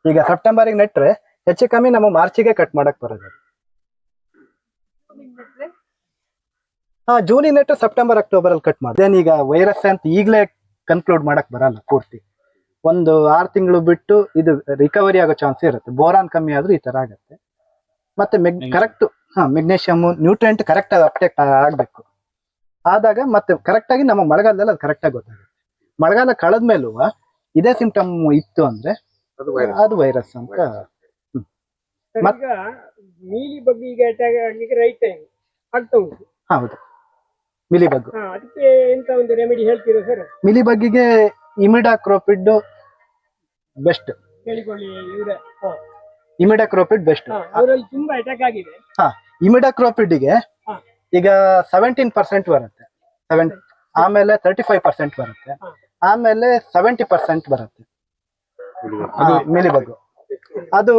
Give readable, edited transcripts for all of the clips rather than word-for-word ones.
ಈಗ ಸೆಪ್ಟೆಂಬರ್ಗೆ ನೆಟ್ರೆ ಹೆಚ್ಚು ಕಮ್ಮಿ ನಮ್ಮ ಮಾರ್ಚಿಗೆ ಕಟ್ ಮಾಡಕ್ ಬರೋದು. ಜೂನಿಗೆ ನೆಟ್ರೆ ಸೆಪ್ಟೆಂಬರ್ ಅಕ್ಟೋಬರ್ ಅಲ್ಲಿ ಕಟ್ ಮಾಡಿ. ಈಗ ವೈರಸ್ ಅಂತ ಈಗಲೇ ಕನ್ಕ್ಲೂಡ್ ಮಾಡಕ್ ಬರಲ್ಲ ಪೂರ್ತಿ. ಒಂದು 6 ತಿಂಗಳು ಬಿಟ್ಟು ಇದು ರಿಕವರಿ ಆಗೋ ಚಾನ್ಸ್ ಇರುತ್ತೆ. ಬೋರಾನ್ ಕಮ್ಮಿ ಆದ್ರೂ ಈ ತರ ಆಗತ್ತೆ. ಮತ್ತೆ ಕರೆಕ್ಟ್ ಮೆಗ್ನೀಷಿಯಮ್ ನ್ಯೂಟ್ರಿಯೆಂಟ್ ಕರೆಕ್ಟ್ ಆಗಿ ಅಪ್ಟೇಕ್ ಆಗ್ಬೇಕು. ಆದಾಗ ಮತ್ತೆ ಕರೆಕ್ಟ್ ಆಗಿ ನಮ್ಮ ಮಳೆಗಾಲದಲ್ಲಿ ಅದು ಕರೆಕ್ಟ್ ಆಗಿ ಗೊತ್ತಾಗುತ್ತೆ. ಮಳೆಗಾಲ ಕಳೆದ್ಮೇಲೂ ಇದೇ ಸಿಂಪ್ಟಮ್ ಇತ್ತು ಅಂದ್ರೆ ಅದು ವೈರಸ್ ಅಂತ. ಮೀಲಿ ಬಗ್ಗೆ ಈಗ ಅಟ್ಯಾಕ್ ಆಗ್ಲಿಕ್ಕೆ ರೈಟ್ ಟೈಮ್ ಆಗ್ತಾ ಉಂಟು. ಹೌದು, ಮಿಲಿ ಬಗ್. ಅದಕ್ಕೆ ಎಂತ ಒಂದು ರೆಮಿಡಿ ಹೇಳ್ತೀರಾ ಸರ್? ಮಿಲಿ ಬಗ್ಗಿಗೆ ಇಮಿಡಾಕ್ರೋಪಿಡ್ ಬೆಸ್ಟ್. ಹೇಳಿಕೊಳ್ಳಿ. Imidacloprid best. ಅವರಲ್ಲಿ ತುಂಬಾ ಅಟ್ಯಾಕ್ ಆಗಿದೆ. ಇಮಿಡಾಕ್ರೋಪಿಡ್ಗೆ ಈಗ 17% ಬರುತ್ತೆ, ಆಮೇಲೆ 35% ಬರುತ್ತೆ, ಆಮೇಲೆ 70% ಬರುತ್ತೆ ಮಿಲಿಬಗ್. ಅದು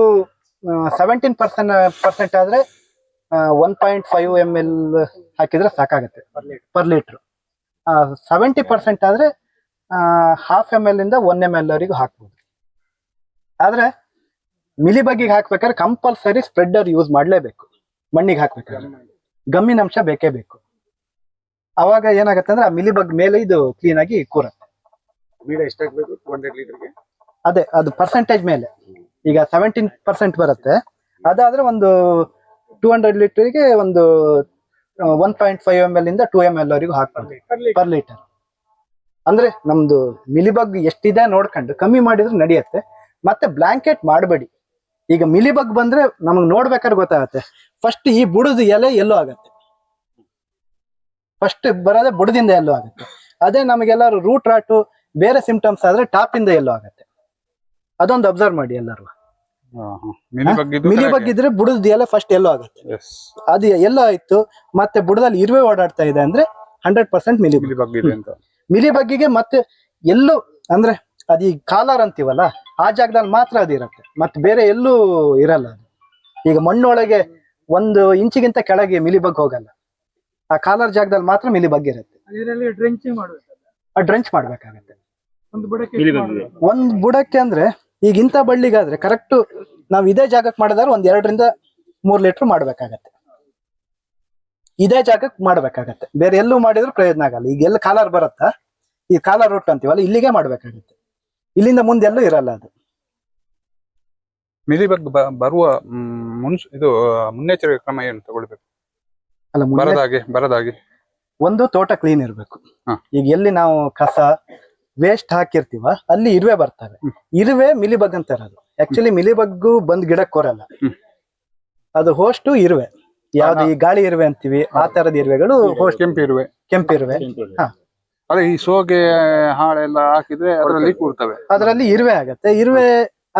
17% ಆದ್ರೆ 1.5 ml ಹಾಕಿದ್ರೆ ಸಾಕಾಗತ್ತೆ ಪರ್ ಲೀಟರ್. 70% ಆದ್ರೆ 0.5 ml ಇಂದ 1 ml ವರೆಗೂ ಹಾಕ್ಬೋದು. ಆದ್ರೆ ಮಿಲಿಬಗ್ಗಿಗೆ ಹಾಕ್ಬೇಕಾದ್ರೆ ಕಂಪಲ್ಸರಿ ಸ್ಪ್ರೆಡ್ಡರ್ ಯೂಸ್ ಮಾಡ್ಲೇಬೇಕು. ಮಣ್ಣಿಗೆ ಹಾಕ್ಬೇಕಾದ್ರೆ ಗಮ್ಮಿನ ಅಂಶ ಬೇಕೇ ಬೇಕು. ಅವಾಗ ಏನಾಗತ್ತೆ ಅಂದ್ರೆ ಆ ಮಿಲಿಬಗ್ ಮೇಲೆ ಇದು ಕ್ಲೀನ್ ಆಗಿ ಕೂರತ್ತೆ. ಅದೇ ಅದು ಪರ್ಸೆಂಟೇಜ್ ಮೇಲೆ. ಈಗ 17% ಬರುತ್ತೆ, ಅದಾದ್ರೆ ಒಂದು 200 ಲೀಟರ್ಗೆ ಒಂದು 1.5 ml ಇಂದ 2 ml ವರೆಗೂ ಹಾಕ್ಬೋದು ಪರ್ ಲೀಟರ್. ಅಂದ್ರೆ ನಮ್ದು ಮಿಲಿಬಗ್ ಎಷ್ಟಿದೆ ನೋಡ್ಕೊಂಡು ಕಮ್ಮಿ ಮಾಡಿದ್ರೆ ನಡೆಯುತ್ತೆ. ಮತ್ತೆ ಬ್ಲಾಂಕೆಟ್ ಮಾಡಬೇಡಿ. ಈಗ ಮಿಲಿಬಗ್ ಬಂದ್ರೆ ನಮಗ್ ನೋಡ್ಬೇಕಾದ್ರೆ ಗೊತ್ತಾಗತ್ತೆ. ಫಸ್ಟ್ ಈ ಬುಡದ ಎಲೆ ಎಲ್ಲೋ ಆಗತ್ತೆ, ಫಸ್ಟ್ ಬರೋದೇ ಬುಡದಿಂದ ಎಲ್ಲೋ ಆಗುತ್ತೆ. ಅದೇ ನಮಗೆಲ್ಲರೂ ರೂಟ್ ರಾಟು ಬೇರೆ ಸಿಂಪ್ಟಮ್ಸ್ ಆದ್ರೆ ಟಾಪ್ ಇಂದ ಎಲ್ಲೋ ಆಗತ್ತೆ. ಅದೊಂದು ಅಬ್ಸರ್ವ್ ಮಾಡಿ ಎಲ್ಲರೂ. ಮಿಲಿಬಗ್ ಇದ್ರೆ ಬುಡದ ಎಲೆ ಫಸ್ಟ್ ಎಲ್ಲೋ ಆಗುತ್ತೆ. ಅದು ಎಲ್ಲೋ ಆಯ್ತು ಮತ್ತೆ ಬುಡದಲ್ಲಿ ಇರುವೆ ಓಡಾಡ್ತಾ ಇದೆ ಅಂದ್ರೆ 100% ಮಿಲಿಬಗ್ ಇದೆ ಅಂತ. ಮಿಲಿಬಗ್ಗಿಗೆ ಮತ್ತೆ ಎಲ್ಲೂ ಅಂದ್ರೆ ಅದು ಈ ಕಾಲರ್ ಅಂತೀವಲ್ಲ ಆ ಜಾಗದಲ್ಲಿ ಮಾತ್ರ ಅದು ಇರುತ್ತೆ, ಮತ್ತೆ ಬೇರೆ ಎಲ್ಲೂ ಇರಲ್ಲ ಅದು. ಈಗ ಮಣ್ಣೊಳಗೆ 1 ಇಂಚಿಗಿಂತ ಕೆಳಗೆ ಮಿಲಿಬಗ್ ಹೋಗಲ್ಲ. ಆ ಕಾಲರ್ ಜಾಗದಲ್ಲಿ ಮಾತ್ರ ಮಿಲಿಬಗ್ ಇರುತ್ತೆ. ಡ್ರೆಂಚ್ ಮಾಡ್ಬೇಕಾಗತ್ತೆ ಒಂದ್ ಬುಡಕ್ಕೆ. ಅಂದ್ರೆ ಈಗ ಇಂಥ ಬಳ್ಳಿಗಾದ್ರೆ ಕರೆಕ್ಟ್ ನಾವ್ ಇದೇ ಜಾಗಕ್ಕೆ ಮಾಡಿದ್ರೆ 1 2 ರಿಂದ 3 ಲೀಟರ್ ಮಾಡ್ಬೇಕಾಗತ್ತೆ. ಇದೇ ಜಾಗಕ್ಕೆ ಮಾಡ್ಬೇಕಾಗತ್ತೆ, ಬೇರೆ ಎಲ್ಲೂ ಮಾಡಿದ್ರು ಪ್ರಯೋಜನ ಆಗಲ್ಲ. ಈಗ ಎಲ್ಲ ಕಾಲರ್ ಬರುತ್ತಾ, ಈ ಕಾಲರ್ ರೂಟ್ ಅಂತೀವಲ್ಲ ಇಲ್ಲಿಗೆ ಮಾಡ್ಬೇಕಾಗತ್ತೆ. ಇಲ್ಲಿಂದ ಮುಂದೆ ಎಲ್ಲೂ ಇರಲ್ಲ ಅದು. ಮಿಲಿಬಗ್ ಬರುವ ಇದು ಮುನ್ನೆಚ್ಚರಿಕೆ ಕ್ರಮ ಏನು ತಗೊಳ್ಬೇಕು? ಅಲ್ಲ, ಬರದಾಗೆ ಒಂದು ತೋಟ ಕ್ಲೀನ್ ಇರ್ಬೇಕು. ಈಗ ಎಲ್ಲಿ ನಾವು ಕಸ ವೇಸ್ಟ್ ಹಾಕಿರ್ತೀವ ಅಲ್ಲಿ ಇರುವೆ ಬರ್ತವೆ. ಇರುವೆ ಮಿಲಿಬಗ್ ಅಂತ ಇರೋದು. ಆಕ್ಚುಲಿ ಮಿಲಿಬಗ್ಗು ಬಂದ್ ಗಿಡಕ್ಕೆ ಕೋರಲ್ಲ, ಅದು ಹೋಸ್ಟ್ ಇರುವೆ. ಯಾವ್ದು ಈ ಗಾಳಿ ಇರುವೆ ಅಂತೀವಿ ಆ ತರದ ಇರುವೆಗಳು ಕೆಂಪಿರುವೆ. ಅದೇ ಈ ಸೋಗೆ ಹಾಳೆಲ್ಲ ಹಾಕಿದ್ರೆ ಅದರಲ್ಲಿ ಕೂರ್ತವೆ, ಅದರಲ್ಲಿ ಇರುವೆ ಆಗತ್ತೆ. ಇರುವೆ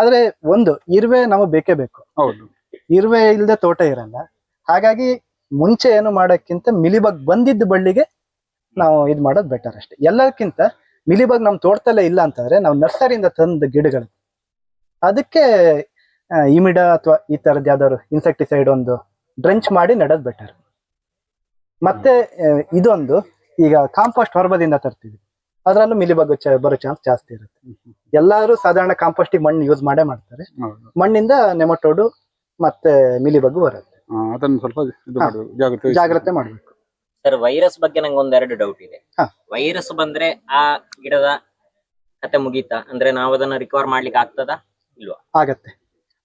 ಆದ್ರೆ ಒಂದು ಇರುವೆ ನಮಗೆ ಬೇಕೇ ಬೇಕು. ಹೌದು, ಇರುವೆ ಇಲ್ಲದೆ ತೋಟ ಇರಲ್ಲ. ಹಾಗಾಗಿ ಮುಂಚೆ ಏನು ಮಾಡೋಕ್ಕಿಂತ ಮಿಲಿಬಗ್ ಬಂದಿದ್ದ ಬಳ್ಳಿಗೆ ನಾವು ಇದ್ ಮಾಡೋದು ಬೆಟರ್ ಅಷ್ಟೇ. ಎಲ್ಲಕ್ಕಿಂತ ಮಿಲಿಬಗ್ ನಮ್ ತೋಟದಲ್ಲೇ ಇಲ್ಲ ಅಂತಂದ್ರೆ ನಾವು ನರ್ಸರಿಯಿಂದ ತಂದ ಗಿಡಗಳು ಅದಕ್ಕೆ ಇಮಿಡಾ ಅಥವಾ ಈ ತರದ್ ಯಾವ್ದಾದ್ರು ಇನ್ಸೆಕ್ಟಿಸೈಡ್ ಒಂದು ಡ್ರೆಂಚ್ ಮಾಡಿ ನೆಡೋದು ಬೆಟರ್. ಮತ್ತೆ ಇದೊಂದು ಈಗ ಕಾಂಪೋಸ್ಟ್ ಹೊರಬದಿಂದ ತರ್ತೀವಿ, ಅದ್ರಲ್ಲೂ ಮಿಲಿಬಗ್ ಬರೋ ಚಾನ್ಸ್ ಜಾಸ್ತಿ ಇರುತ್ತೆ. ಎಲ್ಲರೂ ಸಾಧಾರಣ ಕಾಂಪೋಸ್ಟಿಗೆ ಮಣ್ಣು ಯೂಸ್ ಮಾಡೇ ಮಾಡ್ತಾರೆ. ಮಣ್ಣಿಂದ ನೆಮಟೋಡು ಮತ್ತೆ ಮಿಲಿಬಗ್ ಬರುತ್ತೆ. ಅದನ್ನು ಸ್ವಲ್ಪ ಜಾಗ್ರತೆ ಮಾಡ್ಬೇಕು. ಸರ್, ವೈರಸ್ ಬಗ್ಗೆ ನಂಗೆ ಒಂದೆರಡು ಡೌಟ್ ಇದೆ. ವೈರಸ್ ಬಂದ್ರೆ ಆ ಗಿಡದ ಕತೆ ಮುಗೀತಾ? ಅಂದ್ರೆ ನಾವು ಅದನ್ನ ರಿಕವರ್ ಮಾಡ್ಲಿಕ್ಕೆ ಆಗ್ತದಾ ಇಲ್ವಾ? ಆಗತ್ತೆ.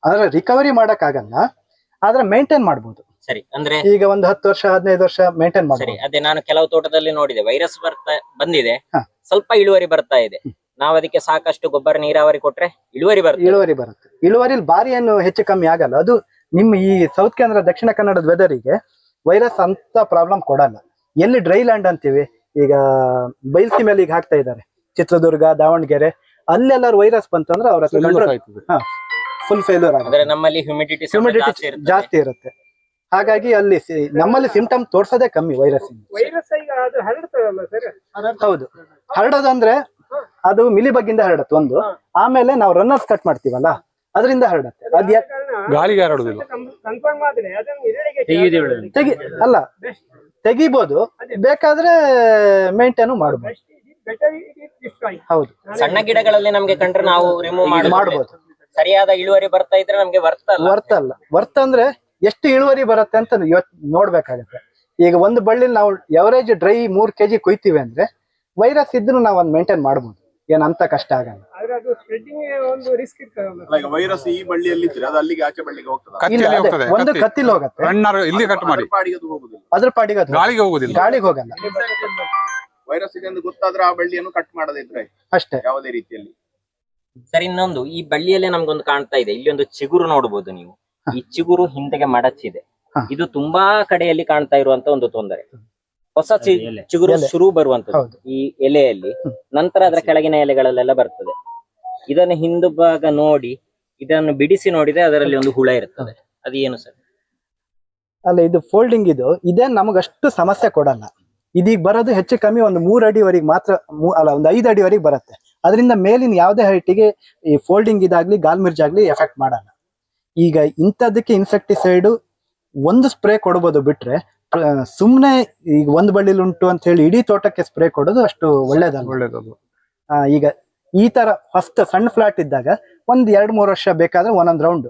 ಆದ್ರೆ ರಿಕವರಿ ಮಾಡಕ್ ಆಗಲ್ಲ, ಆದ್ರೆ ಮೇಂಟೈನ್ ಮಾಡ್ಬೋದು. ಸರಿ, ಅಂದ್ರೆ ಈಗ ಒಂದು 10 ವರ್ಷ 15 ವರ್ಷ ಮೇಂಟೈನ್ ಮಾಡ್ಬೋದು. ಸರಿ, ಅದೇ ನಾನು ಕೆಲವು ತೋಟದಲ್ಲಿ ನೋಡಿದೆ, ವೈರಸ್ ಬಂದಿದೆ, ಸ್ವಲ್ಪ ಇಳುವರಿ ಬರ್ತಾ ಇದೆ. ನಾವ್ ಅದಕ್ಕೆ ಸಾಕಷ್ಟು ಗೊಬ್ಬರ ನೀರಾವರಿ ಕೊಟ್ರೆ ಇಳುವರಿ ಬರುತ್ತೆ. ಇಳುವರಿಲಿ ಬಾರಿ ಏನು ಹೆಚ್ಚು ಕಮ್ಮಿ ಆಗಲ್ಲ. ಅದು ನಿಮ್ಮ ಈ ಸೌತ್ ಕೇಂದ್ರ ದಕ್ಷಿಣ ಕನ್ನಡದ ವೆದರಿಗೆ ವೈರಸ್ ಅಂತ ಪ್ರಾಬ್ಲಮ್ ಕೊಡಲ್ಲ. ಎಲ್ಲಿ ಡ್ರೈ ಲ್ಯಾಂಡ್ ಅಂತೀವಿ, ಈಗ ಬೈಲ್ಸೀಮೆಯಲ್ಲಿ ಈಗ ಹಾಕ್ತಾ ಇದ್ದಾರೆ, ಚಿತ್ರದುರ್ಗ ದಾವಣಗೆರೆ, ಅಲ್ಲೆಲ್ಲಾರು ವೈರಸ್ ಬಂತು ಅಂದ್ರೆ ಅವ್ರ ಫುಲ್ ಫೇಲ್ಯೂರ್ ಆಗುತ್ತೆ. ನಮ್ಮಲ್ಲಿ ಹ್ಯೂಮಿಡಿಟಿ ಜಾಸ್ತಿ ಇರುತ್ತೆ. ಹಾಗಾಗಿ ಅಲ್ಲಿ ನಮ್ಮಲ್ಲಿ ಸಿಂಪ್ಟಮ್ ತೋರ್ಸೋದೇ ಕಮ್ಮಿ ವೈರಸ್. ಹೌದು, ಹರಡೋದಂದ್ರೆ ಅದು ಮಿಲಿಬಗ್ ಇಂದ ಹರಡತ್ತೆ ಒಂದು. ಆಮೇಲೆ ನಾವು ರನ್ನರ್ಸ್ ಕಟ್ ಮಾಡ್ತೀವಲ್ಲ ಅದರಿಂದ ಹರಡತ್ತೆ. ಗಾಳಿಗೆ ಹರಡುದಿಲ್ಲ. ಅಲ್ಲ, ತೆಗಿಬಹುದು, ಬೇಕಾದ್ರೆ ಮೇಂಟೈನ್ ಮಾಡಬಹುದು. ಹೌದು, ಸಣ್ಣ ಗಿಡಗಳಲ್ಲಿ ನಮ್ಗೆ ಕಂಡ್ರೆ ನಾವು ರಿಮೂವ್ ಮಾಡಬಹುದು. ಸರಿಯಾದ ಇಳುವರಿ ಬರ್ತಾ ಇದ್ರೆ ನಮ್ಗೆ ವರ್ತ್ ಅಲ್ಲ. ವರ್ತ್ ಅಂದ್ರೆ ಎಷ್ಟು ಇಳುವರಿ ಬರುತ್ತೆ ಅಂತ ನೋಡ್ಬೇಕಾಗತ್ತೆ. ಈಗ ಒಂದು ಬಳ್ಳಿಲಿ ನಾವು ಎವರೇಜ್ ಡ್ರೈ 3 kg ಕೊಯ್ತೀವಿ ಅಂದ್ರೆ ವೈರಸ್ ಇದ್ರು ನಾವು ಅದ್ ಮೇಂಟೈನ್ ಮಾಡ್ಬೋದು, ಏನಂತ ಕಷ್ಟ ಆಗಲ್ಲ. ಆದ್ರೆ ಅದು ಸ್ಪ್ರೆಡ್ಡಿಂಗ್ ಒಂದು ರಿಸ್ಕ್ ಇರ್ತದೆ. ಈಗ ವೈರಸ್ ಈ ಬಳ್ಳಿಯಲ್ಲಿ ಇದ್ರೆ ಅದು ಅಲ್ಲಿಗೆ ಆಚೆ ಬಳ್ಳಿಗೆ ಹೋಗ್ತದೆ. ಇಲ್ಲ, ಕತ್ತಿಯಲ್ಲಿ ಅದೇ ಹೋಗ್ತದೆ, ಒಂದು ಕತ್ತಿ. ಕತ್ತಿಲ್ ಹೋಗತ್ತೆ, ರಣ್ಣರ್ ಇಲ್ಲಿ ಕಟ್ ಮಾಡಿ ಪಾಡಿಗೆ ಅದು ಹೋಗುದಿಲ್ಲ, ಅದ್ರ ಪಾಡಿಗೆ ಅದು ಗಾಳಿಗೆ ಹೋಗುದಿಲ್ಲ. ಗಾಳಿಗೆ ಹೋಗಲ್ಲ ವೈರಸ್ ಇದೆ ಅಂತ ಗೊತ್ತಾದ್ರೆ ಆ ಬಳ್ಳಿಯನ್ನು ಕಟ್ ಮಾಡದಿದ್ರೆ ಅಷ್ಟೇ. ಯಾವುದೇ ರೀತಿಯಲ್ಲಿ. ಸರ್ ಇನ್ನೊಂದು ಈ ಬಳ್ಳಿಯಲ್ಲೇ ನಮ್ಗೊಂದು ಕಾಣ್ತಾ ಇದೆ, ಇಲ್ಲಿ ಒಂದು ಚಿಗುರು ನೋಡಬಹುದು ನೀವು. ಈ ಚಿಗುರು ಹಿಂದೆಗೆ ಮಡಚಿದೆ. ಹ. ಇದು ತುಂಬಾ ಕಡೆಯಲ್ಲಿ ಕಾಣ್ತಾ ಇರುವಂತ ಒಂದು ತೊಂದರೆ. ಹೊಸ ಚಿಗುರು ಎಲೆ. ಶುರು ಬರುವಂತದ್ದು ಹೌದು. ಈ ಎಲೆಯಲ್ಲಿ, ನಂತರ ಅದರ ಕೆಳಗಿನ ಎಲೆಗಳಲ್ಲೆಲ್ಲ ಬರ್ತದೆ. ಇದನ್ನು ಹಿಂದು ಭಾಗ ನೋಡಿ ಇದನ್ನು ಬಿಡಿಸಿ ನೋಡಿದ್ರೆ ಅದರಲ್ಲಿ ಒಂದು ಹುಳ ಇರ್ತದೆ. ಅದು ಏನು ಸರ್? ಅಲ್ಲ, ಇದು ಫೋಲ್ಡಿಂಗ್ ಇದೇ ನಮಗಷ್ಟು ಸಮಸ್ಯೆ ಕೊಡಲ್ಲ. ಇದೀಗ ಬರೋದು ಹೆಚ್ಚು ಕಮ್ಮಿ ಒಂದು 3 ಅಡಿವರೆಗೆ ಮಾತ್ರ, ಅಲ್ಲ ಒಂದು 5 ಅಡಿವರೆಗೆ ಬರುತ್ತೆ. ಅದರಿಂದ ಮೇಲಿನ ಯಾವುದೇ ಹೈಟಿಗೆ ಈ ಫೋಲ್ಡಿಂಗ್ ಇದಾಗ್ಲಿ ಗಾಲ್ಮಿರ್ಜ್ ಆಗ್ಲಿ ಎಫೆಕ್ಟ್ ಮಾಡಲ್ಲ. ಈಗ ಇಂಥದಕ್ಕೆ ಇನ್ಸೆಕ್ಟಿಸೈಡ್ ಒಂದು ಸ್ಪ್ರೇ ಕೊಡ್ಬೋದು ಬಿಟ್ರೆ, ಸುಮ್ನೆ ಈಗ ಒಂದು ಬಳ್ಳಿಲಿ ಉಂಟು ಅಂತ ಹೇಳಿ ಇಡೀ ತೋಟಕ್ಕೆ ಸ್ಪ್ರೇ ಕೊಡೋದು ಅಷ್ಟು ಒಳ್ಳೇದಲ್ಲ. ಈಗ ಈ ತರ ಫಸ್ಟ್ ಸಣ್ಣ ಫ್ಲಾಟ್ ಇದ್ದಾಗ ಒಂದ್ 2-3 ವರ್ಷ ಬೇಕಾದ್ರೆ ಒಂದೊಂದ್ ರೌಂಡ್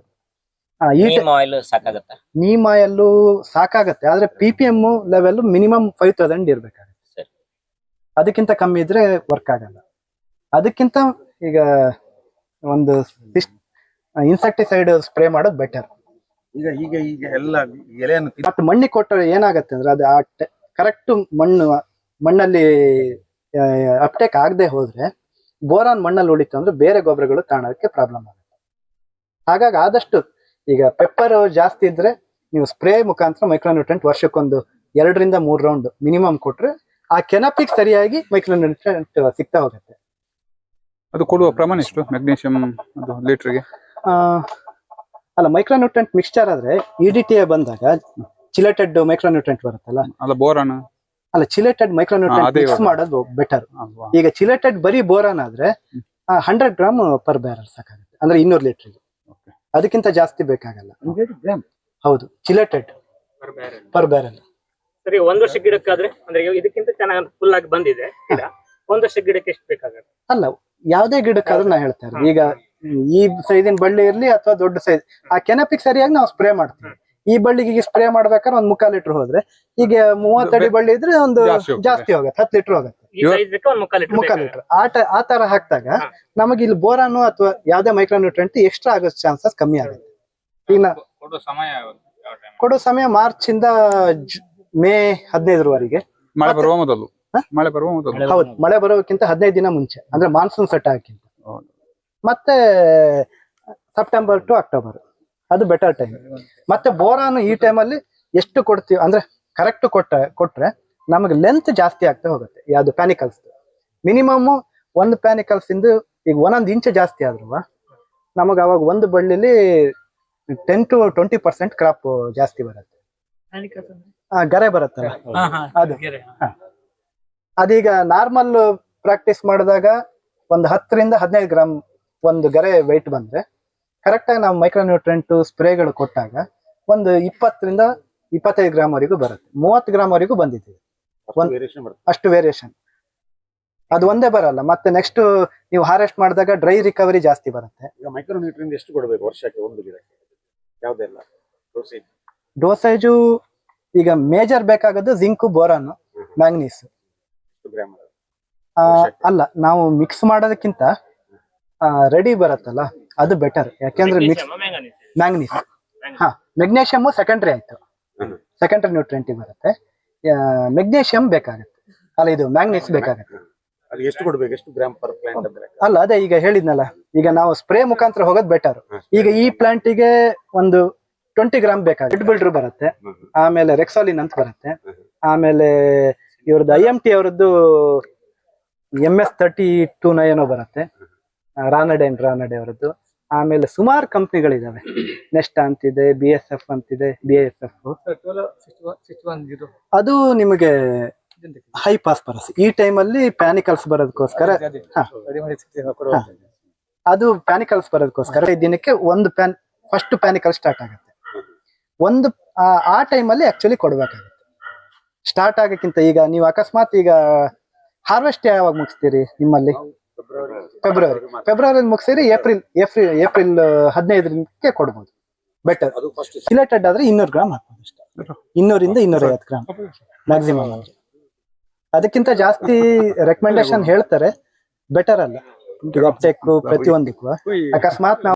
ಆಯಿಲ್ ಸಾಕಾಗತ್ತಾ? ನೀಮ್ ಆಯಿಲ್ ಸಾಕಾಗತ್ತೆ, ಆದ್ರೆ PPM ಲೆವೆಲ್ ಮಿನಿಮಮ್ 5000 ಇರ್ಬೇಕಾಗುತ್ತೆ. ಸರಿ. ಅದಕ್ಕಿಂತ ಕಮ್ಮಿ ಇದ್ರೆ ವರ್ಕ್ ಆಗಲ್ಲ. ಅದಕ್ಕಿಂತ ಈಗ ಒಂದು ಇನ್ಸೆಕ್ಟಿಸೈಡ್ ಸ್ಪ್ರೇ ಮಾಡೋದು ಬೆಟರ್. ಈಗ ಎಲ್ಲ ಎಲೆಯನ್ನು ಮತ್ತೆ ಮಣ್ಣಿಗೆ ಕೊಟ್ಟರೆ ಏನಾಗತ್ತೆ ಅಂದ್ರೆ ಅದು ಕರೆಕ್ಟ್ ಮಣ್ಣಲ್ಲಿ ಅಪ್ಟೇಕ್ ಆಗದೆ ಹೋದ್ರೆ, ಬೋರಾನ್ ಮಣ್ಣಲ್ಲಿ ಉಳಿತು ಅಂದ್ರೆ ಬೇರೆ ಗೊಬ್ಬರಗಳು ಕಾಣೋದಕ್ಕೆ ಪ್ರಾಬ್ಲಮ್ ಆಗುತ್ತೆ. ಹಾಗಾಗಿ ಆದಷ್ಟು ಈಗ ಪೆಪ್ಪರ್ ಜಾಸ್ತಿ ಇದ್ರೆ ನೀವು ಸ್ಪ್ರೇ ಮುಖಾಂತರ ಮೈಕ್ರೋನ್ಯೂಟ್ರೆಂಟ್ ವರ್ಷಕ್ಕೊಂದು 2-3 ರೌಂಡ್ ಮಿನಿಮಮ್ ಕೊಟ್ರೆ ಆ ಕೆನಪಿಗೆ ಸರಿಯಾಗಿ ಮೈಕ್ರೋನ್ಯೂಟ್ರೆಂಟ್ ಸಿಗ್ತಾ ಹೋಗುತ್ತೆ. ಅದು ಕೊಡುವ ಪ್ರಮಾಣ ಎಷ್ಟು ಮೆಗ್ನೀಷಿಯಂ ಅದು ಲೀಟರ್ಗೆ? ಅಲ್ಲ, ಮೈಕ್ರೋನ್ಯೂಟ್ರೆಂಟ್ ಮಿಕ್ಸ್ಚರ್ ಆದ್ರೆ EDTA ಬಂದಾಗ ಚಿಲೇಟೆಡ್ ಮೈಕ್ರೋನ್ಯೂಟ್ರೆಂಟ್ ಬರುತ್ತಲ್ಲ, ಅಲ್ಲ ಬೋರಾನ್ ಅಲ್ಲ ಚಿಲೇಟೆಡ್ ಮೈಕ್ರೋನ್ಯೂಟ್ರೆಂಟ್ ಅದೇ ಮಿಕ್ಸ್ ಮಾಡೋದು ಬೆಟರ್. ಈಗ ಚಿಲೇಟೆಡ್ ಬರೀ ಬೋರಾನ್ ಆದ್ರೆ 100 ಗ್ರಾಮ್ ಪರ್ ಬ್ಯಾರಲ್ ಸಾಕಾಗುತ್ತೆ, ಅಂದ್ರೆ 200 ಲೀಟರ್ಗೆ. ಅದಕ್ಕಿಂತ ಜಾಸ್ತಿ ಬೇಕಾಗಲ್ಲ. ಹೌದು, ಚಿಲೇಟೆಡ್ ಪರ್ ಬ್ಯಾರಲ್. ಸರಿ, 1 ವರ್ಷ ಗಿಡಕ್ಕಾದ್ರೆ ಅಂದ್ರೆ ಇದಕ್ಕಿಂತ ಚೆನ್ನಾಗಿ ಫುಲ್ ಆಗಿ ಬಂದಿದೆ ಗಿಡ, 1 ವರ್ಷ ಗಿಡಕ್ಕೆ ಎಷ್ಟು ಬೇಕಾಗುತ್ತೆ? ಅಲ್ಲ, ಯಾವ್ದೇ ಗಿಡಕ್ಕಾದ್ರೂ ನಾ ಹೇಳ್ತಾ ಇರೋದು, ಈಗ ಈ ಸೈಜಿನ ಬಳ್ಳಿ ಇರ್ಲಿ ಅಥವಾ ದೊಡ್ಡ ಸೈಜ್, ಆ ಕೆನಪಿಗೆ ಸರಿಯಾಗಿ ನಾವು ಸ್ಪ್ರೇ ಮಾಡ್ತೀವಿ. ಈ ಬಳ್ಳಿಗೆ ಈಗ ಸ್ಪ್ರೇ ಮಾಡ್ಬೇಕಾದ್ರೆ 1/4 ಲೀಟರ್ ಹೋದ್ರೆ, ಈಗ 30 ಅಡಿ ಬಳ್ಳಿ ಇದ್ರೆ ಒಂದು ಜಾಸ್ತಿ ಹೋಗುತ್ತೆ, 10 ಲೀಟರ್ ಹೋಗುತ್ತೆ, ಈ ಸೈಜ್ಗೆ 1/4 ಲೀಟರ್. ಆ ತರ ಹಾಕಿದಾಗ ನಮಗೆ ಇಲ್ಲಿ ಬೋರಾನು ಅಥವಾ ಯಾವ್ದೇ ಮೈಕ್ರೋನ್ಯೂಟ್ರೆಂಟ್ ಎಕ್ಸ್ಟ್ರಾ ಆಗೋ ಚಾನ್ಸಸ್ ಕಮ್ಮಿ ಆಗುತ್ತೆ. ಈಗ ಕೊಡೋ ಸಮಯ ಮಾರ್ಚ್ ಇಂದ ಮೇ 15ರವರೆಗೆ. ಮಳೆ ಬರುವ ಮೊದಲು. ಮಳೆ ಬರುವ ಮೊದಲು. ಹೌದು, ಮಳೆ ಬರೋಕ್ಕಿಂತ 15 ದಿನ ಮುಂಚೆ, ಅಂದ್ರೆ ಮಾನ್ಸೂನ್ ಸೆಟ್ ಆಗಕ್ಕಿಂತ. ಮತ್ತೆ ಸೆಪ್ಟೆಂಬರ್ ಟು ಅಕ್ಟೋಬರ್ ಅದು ಬೆಟರ್ ಟೈಮ್. ಮತ್ತೆ ಬೋರಾನು ಈ ಟೈಮಲ್ಲಿ ಎಷ್ಟು ಕೊಡ್ತೀವಿ ಅಂದ್ರೆ ಕರೆಕ್ಟ್ ಕೊಟ್ರೆ ನಮಗೆ ಲೆಂತ್ ಜಾಸ್ತಿ ಆಗ್ತಾ ಹೋಗುತ್ತೆ. ಯಾವ್ದು ಪ್ಯಾನಿಕಲ್ಸ್ ಮಿನಿಮಮ್ ಒಂದು ಪ್ಯಾನಿಕಲ್ಸ್ ಇಂದ ಈಗ 1 ಇಂಚ್ ಜಾಸ್ತಿ ಆದ್ರೂ ನಮಗೆ ಅವಾಗ ಒಂದು ಬಳ್ಳಿಲಿ 10 to 20% ಕ್ರಾಪ್ ಜಾಸ್ತಿ ಬರುತ್ತೆ. ಗರೆ ಬರುತ್ತಲ್ಲ ಅದು. ಅದೀಗ ನಾರ್ಮಲ್ ಪ್ರಾಕ್ಟೀಸ್ ಮಾಡಿದಾಗ ಒಂದು 10ರಿಂದ 15 ಗ್ರಾಮ್ ಒಂದು ಗರೆ ವೆಯ್ಟ್ ಬಂದ್ರೆ ಕರೆಕ್ಟ್ ಆಗಿ ನಾವು ಮೈಕ್ರೋನ್ಯೂಟ್ರೆಂಟ್ ಸ್ಪ್ರೇಗಳು ಕೊಟ್ಟಾಗ ಒಂದು 20ರಿಂದ 25 ಗ್ರಾಮ್ ವರೆಗೂ ಬರುತ್ತೆ. 30 ಗ್ರಾಮ್ ವರೆಗೂ ಬಂದಿದ್ದೀವಿ. ಅಷ್ಟು ವೇರಿಯೇಷನ್ ಅದು ಒಂದೇ ಬರಲ್ಲ. ಮತ್ತೆ ನೆಕ್ಸ್ಟ್ ನೀವು ಹಾರೆಸ್ಟ್ ಮಾಡಿದಾಗ ಡ್ರೈ ರಿಕವರಿ ಜಾಸ್ತಿ ಬರುತ್ತೆ. ಈಗ ಮೈಕ್ರೋನ್ಯೂಟ್ರಿಯೆಂಟ್ ಎಷ್ಟು ಕೊಡಬೇಕು ವರ್ಷಕ್ಕೆ ಒಂದು ಗಿಡಕ್ಕೆ? ಯಾವ್ದೆಲ್ಲ ಡೋಸೇಜು ಈಗ ಮೇಜರ್ ಬೇಕಾಗೋದು ಜಿಂಕ್, ಬೋರಾನ್, ಮ್ಯಾಂಗನೀಸ್. ಅಲ್ಲ, ನಾವು ಮಿಕ್ಸ್ ಮಾಡೋದಕ್ಕಿಂತ ರೆಡಿ ಬರುತ್ತಲ್ಲ ಅದು ಬೆಟರ್. ಯಾಕೆಂದ್ರೆ ಮಿಕ್ಸ್ ಮ್ಯಾಂಗನೀಸ್, ಮೆಗ್ನೀಷಿಯಮ್ ಸೆಕೆಂಡ್ರಿ ಆಯ್ತು, ಸೆಕೆಂಡ್ರಿ ನ್ಯೂಟ್ರಿಯೆಂಟ್ ಬರುತ್ತೆ. ಮೆಗ್ನೀಷಿಯಮ್ ಬೇಕಾಗುತ್ತೆ, ಅಲ್ಲ ಇದು ಮ್ಯಾಂಗನೀಸ್ ಬೇಕಾಗುತ್ತೆ. ಎಷ್ಟು ಕೊಡ್ಬೇಕು, ಎಷ್ಟು ಗ್ರಾಮ್ ಪರ್ ಪ್ಲಾಂಟ್ ಅಂದ್ರೆ? ಅಲ್ಲ, ಅದೇ ಈಗ ಹೇಳಿದ್ನಲ್ಲ, ಈಗ ನಾವು ಸ್ಪ್ರೇ ಮುಖಾಂತರ ಹೋಗೋದು ಬೆಟರ್. ಈಗ ಈ ಪ್ಲಾಂಟಿಗೆ ಒಂದು 20 ಗ್ರಾಮ್ ಬೇಕಾಗುತ್ತೆ. ರೆಡ್ ಬಿಲ್ಡರ್ ಬರುತ್ತೆ, ಆಮೇಲೆ ರೆಕ್ಸಾಲಿನ್ ಅಂತ ಬರುತ್ತೆ, ಆಮೇಲೆ ಇವ್ರದ್ದು IMT ಅವರದ್ದು MS 32 ಏನೋ ಬರುತ್ತೆ, ರಾನಡೆ ಅವರದ್ದು. ಆಮೇಲೆ ಸುಮಾರು ಕಂಪ್ನಿಗಳಿದಾವೆ, ನೆಸ್ಟ್ ಅಂತಿದೆ, BSF ಅಂತಿದೆ, BASF. ಅದು ನಿಮಗೆ ಹೈ ಫಾಸ್ಫರಸ್ ಈ ಟೈಮಲ್ಲಿ ಪ್ಯಾನಿಕಲ್ಸ್ ಬರೋದಕ್ಕೋಸ್ಕರ, ಅದು ಪ್ಯಾನಿಕಲ್ಸ್ ಬರೋದಕ್ಕೋಸ್ಕರ ದಿನಕ್ಕೆ ಒಂದು ಫಸ್ಟ್ ಪ್ಯಾನಿಕಲ್ ಸ್ಟಾರ್ಟ್ ಆಗುತ್ತೆ. ಒಂದು ಆ ಟೈಮಲ್ಲಿ ಆಕ್ಚುಲಿ ಕೊಡ್ಬೇಕಾಗುತ್ತೆ. ಸ್ಟಾರ್ಟ್ ಆಗಕ್ಕಿಂತ ಈಗ ನೀವು ಅಕಸ್ಮಾತ್ ಈಗ ಹಾರ್ವೆಸ್ಟ್ ಯಾವಾಗ ಮುಗಿಸ್ತೀರಿ ನಿಮ್ಮಲ್ಲಿ? ಫೆಬ್ರವರಿ ಮುಗಿಸಿದ್ರೆ ಏಪ್ರಿಲ್ 15ಕ್ಕೆ ಕೊಡ್ಬೋದು ಬೆಟರ್. ಸಿಲೆಟೆಡ್ ಆದ್ರೆ 200 ಗ್ರಾಮ್ ಹಾಕ್ಬೋದು ಅಷ್ಟೇ, 200 ಇಂದ 250 ಗ್ರಾಮ್ ಮ್ಯಾಕ್ಸಿಮಮ್. ಅಂದ್ರೆ ಅದಕ್ಕಿಂತ ಜಾಸ್ತಿ ರೆಕಮೆಂಡೇಶನ್ ಹೇಳ್ತಾರೆ, ಬೆಟರ್ ಅಲ್ಲ ಅಪ್ಟೇಕ್ ಪ್ರತಿಯೊಂದಕ್ಕೂ. ಅಕಸ್ಮಾತ್ ನಾವು